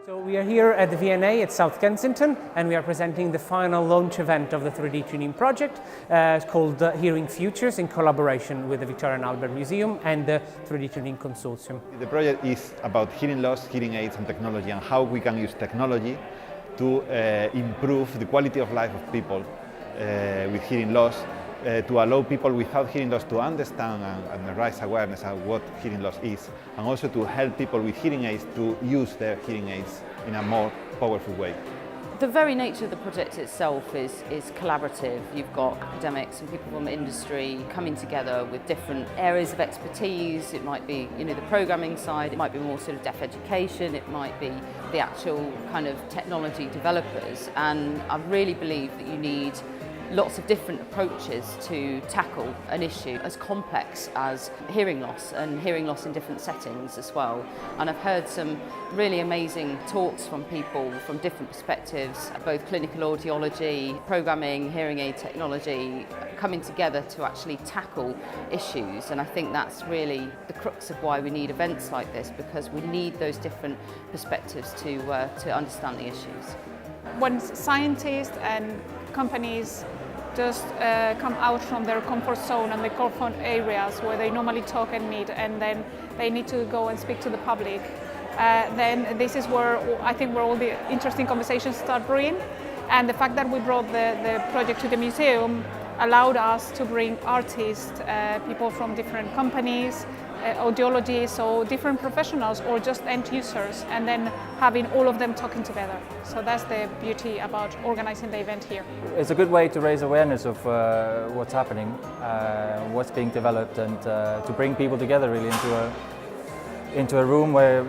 So we are here at the V&A at South Kensington, and we are presenting the final launch event of the 3D tuning project called Hearing Futures, in collaboration with the Victoria and Albert Museum and the 3D Tuning Consortium. The project is about hearing loss, hearing aids and technology, and how we can use technology to improve the quality of life of people with hearing loss, to allow people without hearing loss to understand and raise awareness of what hearing loss is, and also to help people with hearing aids to use their hearing aids in a more powerful way. The very nature of the project itself is collaborative. You've got academics and people from industry coming together with different areas of expertise. It might be, the programming side, it might be more sort of deaf education, it might be the actual kind of technology developers. And I really believe that you need lots of different approaches to tackle an issue as complex as hearing loss, and hearing loss in different settings as well. And I've heard some really amazing talks from people from different perspectives, both clinical audiology, programming, hearing aid technology, coming together to actually tackle issues. And I think that's really the crux of why we need events like this, because we need those different perspectives to understand the issues. When scientists and companies just come out from their comfort zone and the comfort areas where they normally talk and meet, and then they need to go and speak to the public, then this is where I think where all the interesting conversations start brewing. And the fact that we brought the project to the museum allowed us to bring artists, people from different companies, audiologists, so different professionals or just end users, and then having all of them talking together. So that's the beauty about organizing the event here. It's a good way to raise awareness of what's happening, what's being developed, and to bring people together really into a room where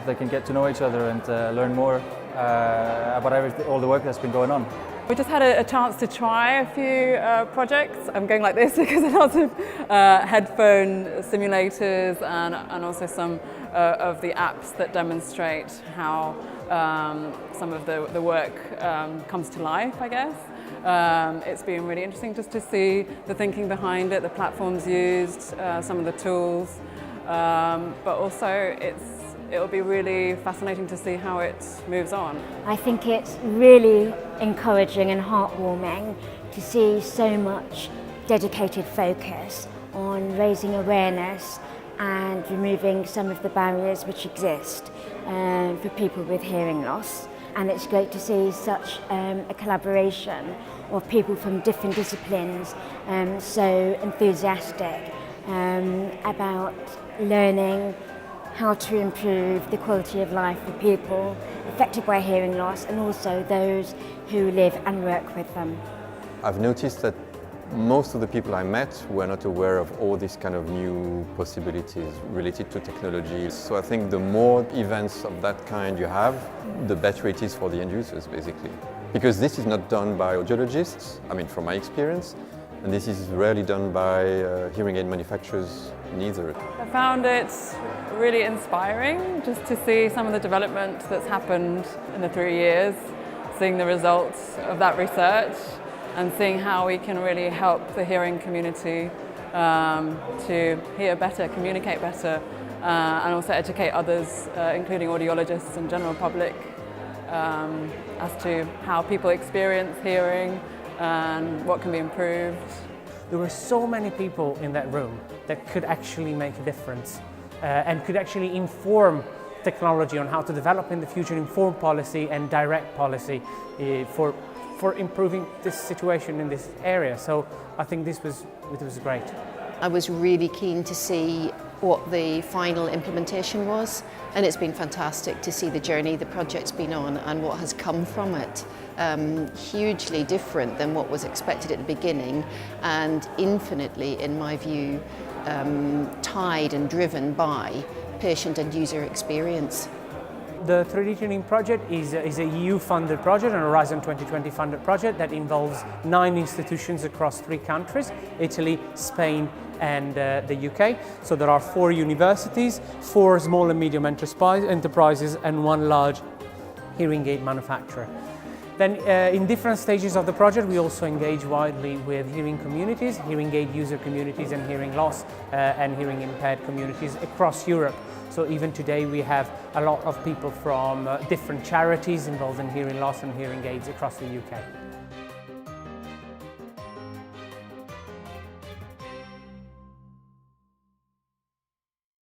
they can get to know each other and learn more about all the work that's been going on. We just had a chance to try a few projects. I'm going like this because there's lots of headphone simulators and also some of the apps that demonstrate how some of the work comes to life, I guess. It's been really interesting just to see the thinking behind it, the platforms used, some of the tools, but also it'll be really fascinating to see how it moves on. I think it's really encouraging and heartwarming to see so much dedicated focus on raising awareness and removing some of the barriers which exist for people with hearing loss. And it's great to see such a collaboration of people from different disciplines, so enthusiastic about learning how to improve the quality of life for people affected by hearing loss, and also those who live and work with them. I've noticed that most of the people I met were not aware of all these kind of new possibilities related to technology. So I think the more events of that kind you have, the better it is for the end users, basically. Because this is not done by audiologists, from my experience, and this is rarely done by hearing aid manufacturers neither. I found it really inspiring just to see some of the development that's happened in the 3 years, seeing the results of that research and seeing how we can really help the hearing community to hear better, communicate better, and also educate others, including audiologists and general public, as to how people experience hearing and what can be improved. There were so many people in that room that could actually make a difference and could actually inform technology on how to develop in the future, inform policy and direct policy for improving this situation in this area. So I think it was great. I was really keen to see what the final implementation was, and it's been fantastic to see the journey the project's been on and what has come from it. Hugely different than what was expected at the beginning, and infinitely, in my view, tied and driven by patient and user experience. The 3D tuning project is a EU-funded project, an Horizon 2020 funded project that involves 9 institutions across 3 countries, Italy, Spain and the UK. So there are 4 universities, 4 small and medium enterprises and 1 large hearing aid manufacturer. Then in different stages of the project, we also engage widely with hearing communities, hearing aid user communities and hearing loss and hearing impaired communities across Europe. So even today we have a lot of people from different charities involved in hearing loss and hearing aids across the UK.